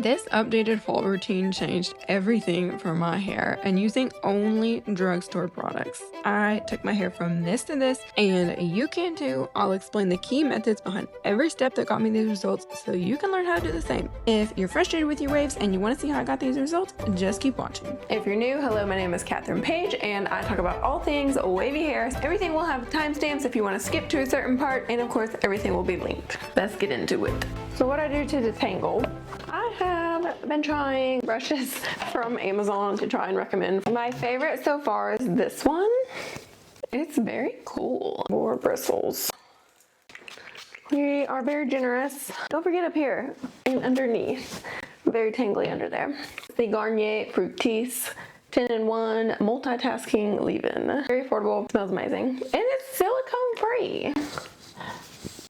This updated fall routine changed everything for my hair, and using only drugstore products. I took my hair from this to this, and you can too. I'll explain the key methods behind every step that got me these results so you can learn how to do the same. If you're frustrated with your waves and you want to see how I got these results, just keep watching. If you're new, hello, my name is Katherine Page, and I talk about all things wavy hair. Everything will have timestamps if you want to skip to a certain part, and of course, everything will be linked. Let's get into it. So what I do to detangle, I have been trying brushes from Amazon to try and recommend. My favorite so far is this one. It's very cool. More bristles. We are very generous. Don't forget up here and underneath. Very tangly under there. The Garnier Fructis 10-in-1 multitasking leave-in. Very affordable, smells amazing, and it's silicone free.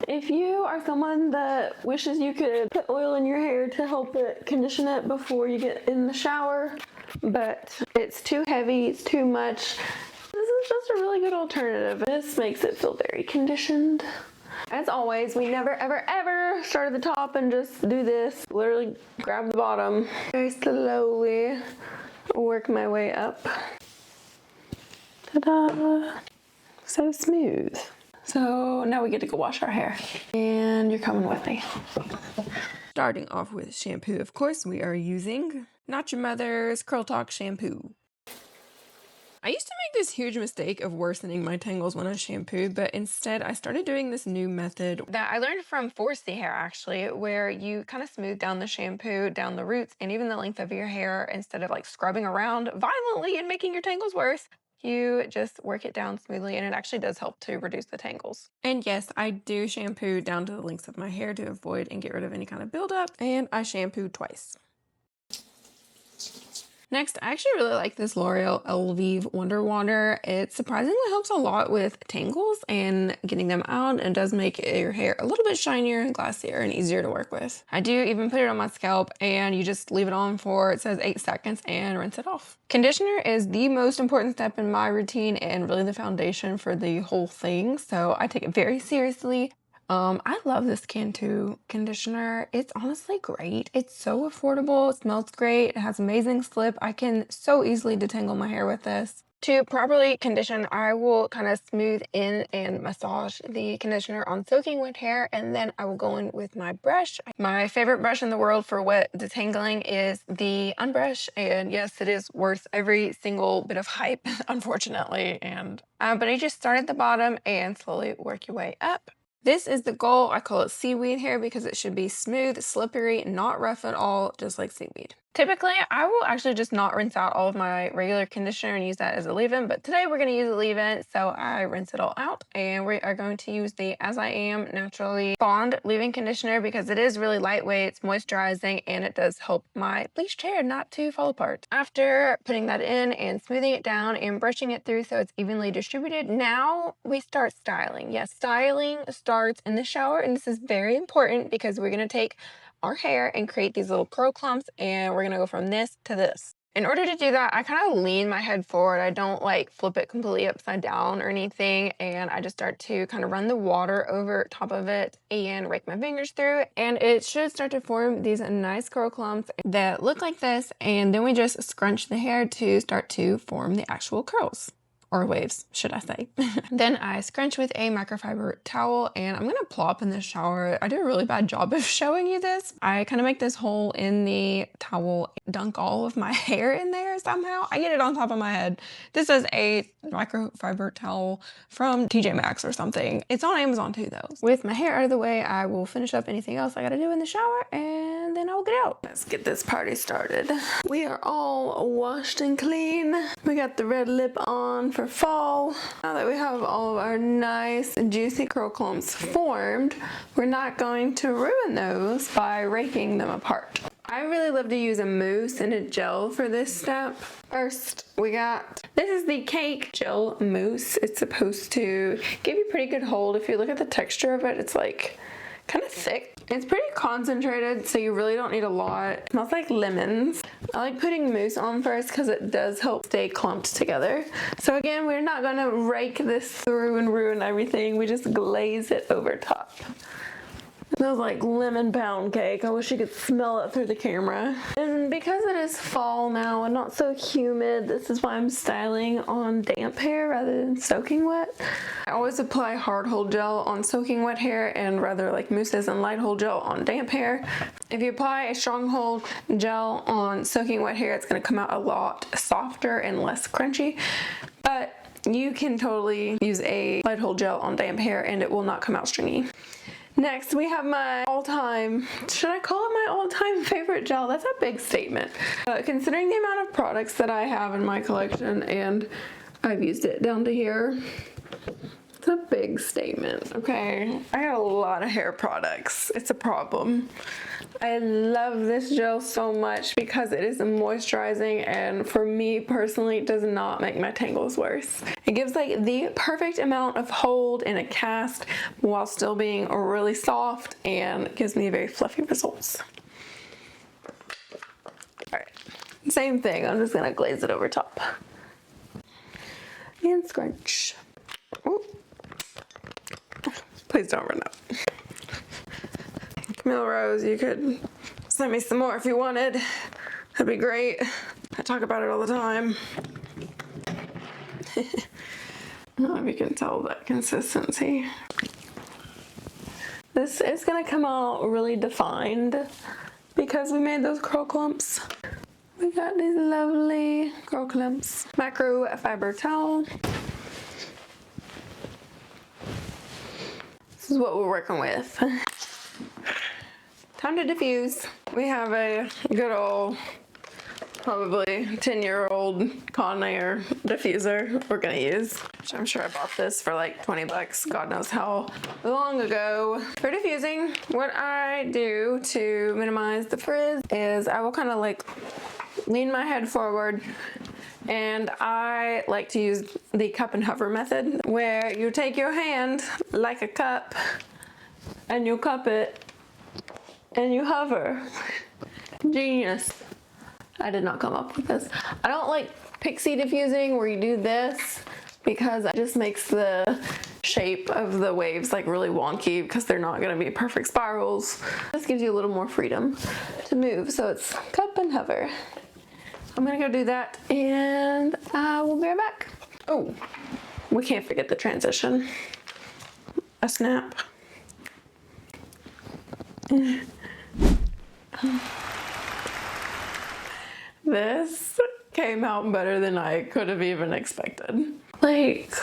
If you are someone that wishes you could put oil in your hair to help it condition it before you get in the shower, but it's too heavy, it's too much, this is just a really good alternative. This makes it feel very conditioned. As always, we never ever start at the top and just do this. Literally grab the bottom, very slowly work my way up. Ta-da! So smooth. So now we get to go wash our hair, and you're coming with me. Starting off with shampoo, of course, we are using Not Your Mother's Curl Talk shampoo. I used to make this huge mistake of worsening my tangles when I shampooed, but instead I started doing this new method that I learned from Force the Hair, actually, where you kind of smooth down the shampoo, down the roots, and even the length of your hair instead of like scrubbing around violently and making your tangles worse. You just work it down smoothly, and it actually does help to reduce the tangles. And yes, I do shampoo down to the lengths of my hair to avoid and get rid of any kind of buildup, and I shampoo twice. Next, I actually really like this L'Oreal Elvive Wonder Water. It surprisingly helps a lot with tangles and getting them out, and it does make your hair a little bit shinier and glassier and easier to work with. I do even put it on my scalp, and you just leave it on for, it says 8 seconds, and rinse it off. Conditioner is the most important step in my routine and really the foundation for the whole thing, so I take it very seriously. I love this Cantu conditioner. It's honestly great. It's so affordable. It smells great. It has amazing slip. I can so easily detangle my hair with this. To properly condition, I will kind of smooth in and massage the conditioner on soaking wet hair, and then I will go in with my brush. My favorite brush in the world for wet detangling is the Unbrush, and yes, it is worth every single bit of hype, unfortunately. But I just start at the bottom and slowly work your way up. This is the goal. I call it seaweed hair because it should be smooth, slippery, not rough at all, just like seaweed. Typically, I will actually just not rinse out all of my regular conditioner and use that as a leave-in, but today we're going to use a leave-in, so I rinse it all out, and we are going to use the As I Am Naturally Bond leave-in conditioner because it is really lightweight, it's moisturizing, and it does help my bleached hair not to fall apart. After putting that in and smoothing it down and brushing it through so it's evenly distributed, now we start styling. Yes, styling starts in the shower, and this is very important because we're going to take our hair and create these little curl clumps, and we're gonna go from this to this. In order to do that, I kind of lean my head forward. I don't like flip it completely upside down or anything, and I just start to kind of run the water over top of it and rake my fingers through it, and it should start to form these nice curl clumps that look like this, and then we just scrunch the hair to start to form the actual curls. Or waves, should I say. Then I scrunch with a microfiber towel, and I'm gonna plop in the shower. I did a really bad job of showing you this. I kind of make this hole in the towel, dunk all of my hair in there somehow. I get it on top of my head. This is a microfiber towel from TJ Maxx or something. It's on Amazon too though. With my hair out of the way, I will finish up anything else I gotta do in the shower, and then I'll get out. Let's get this party started. We are all washed and clean. We got the red lip on for fall. Now that we have all of our nice and juicy curl clumps formed, we're not going to ruin those by raking them apart. I really love to use a mousse and a gel for this step. First, this is the Cake Gel Mousse. It's supposed to give you pretty good hold. If you look at the texture of it, it's like kind of thick. It's pretty concentrated, so you really don't need a lot. It smells like lemons. I like putting mousse on first because it does help stay clumped together. So again, we're not gonna rake this through and ruin everything. We just glaze it over top. Smells like lemon pound cake. I wish you could smell it through the camera. And because it is fall now and not so humid, this is why I'm styling on damp hair rather than soaking wet. I always apply hard hold gel on soaking wet hair and rather like mousses and light hold gel on damp hair. If you apply a strong hold gel on soaking wet hair, it's going to come out a lot softer and less crunchy. But you can totally use a light hold gel on damp hair and it will not come out stringy. Next, we have my all-time, should I call it my all-time favorite gel? That's a big statement. Considering the amount of products that I have in my collection, and I've used it down to here, it's a big statement, okay? I got a lot of hair products. It's a problem. I love this gel so much because it is moisturizing, and for me personally, it does not make my tangles worse. It gives like the perfect amount of hold in a cast while still being really soft, and gives me very fluffy results. Alright, same thing, I'm just gonna glaze it over top. And scrunch. Ooh. Please don't run out. Camille Rose, you could send me some more if you wanted. That'd be great. I talk about it all the time. I don't know if you can tell that consistency. This is gonna come out really defined because we made those curl clumps. We got these lovely curl clumps. Macro fiber towel. This is what we're working with. Time to diffuse. We have a good old, probably 10-year-old Conair diffuser we're gonna use. Which I'm sure I bought this for like 20 bucks, God knows how long ago. For diffusing, what I do to minimize the frizz is I will kind of like lean my head forward, and I like to use the cup and hover method, where you take your hand like a cup and you cup it and you hover. Genius. I did not come up with this. I don't like pixie diffusing where you do this because it just makes the shape of the waves like really wonky because they're not going to be perfect spirals. This gives you a little more freedom to move, so it's cup and hover. I'm gonna go do that and I will be right back. Oh, we can't forget the transition. A snap. This came out better than I could have even expected. Like,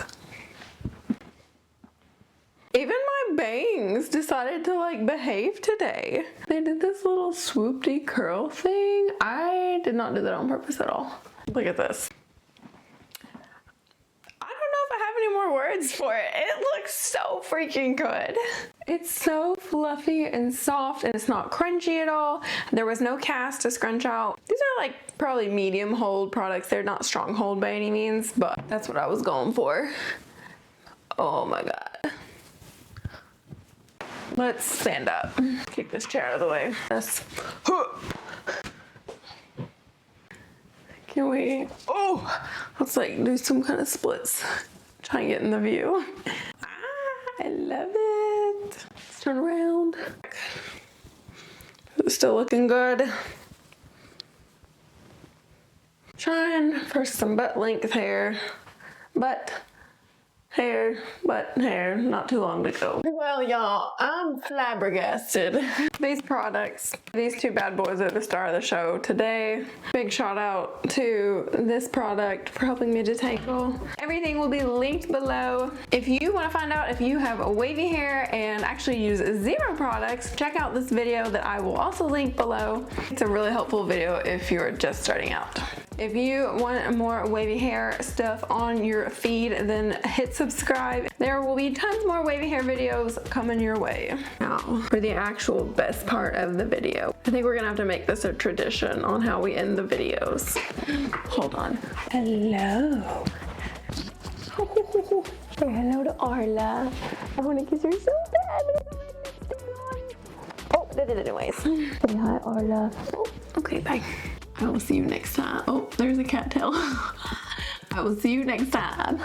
even my bangs decided to like behave today. They did this little swoopty curl thing. I did not do that on purpose at all. Look at this. I don't know if I have any more words for it. It looks so freaking good. It's so fluffy and soft, and it's not crunchy at all. There was no cast to scrunch out. These are like probably medium hold products. They're not strong hold by any means, but that's what I was going for. Oh my God. Let's stand up. Kick this chair out of the way. Can we? Oh, let's like do some kind of splits. Try and get in the view. I love it. Let's turn around. It's still looking good. Trying for some butt length hair. Butt hair, not too long to go. Well, y'all, I'm flabbergasted. These products, these two bad boys are the star of the show today. Big shout out to this product for helping me detangle. Everything will be linked below. If you want to find out if you have a wavy hair and actually use zero products, check out this video that I will also link below. It's a really helpful video if you're just starting out. If you want more wavy hair stuff on your feed, then hit subscribe. There will be tons more wavy hair videos coming your way. Now, for the actual best part of the video. I think we're gonna have to make this a tradition on how we end the videos. Hold on. Hello. Say hello to Arla. I wanna kiss her so bad. Oh, did it anyways. Say hi, Arla. Oh, okay, bye. I will see you next time. Oh, there's a cattail. I will see you next time.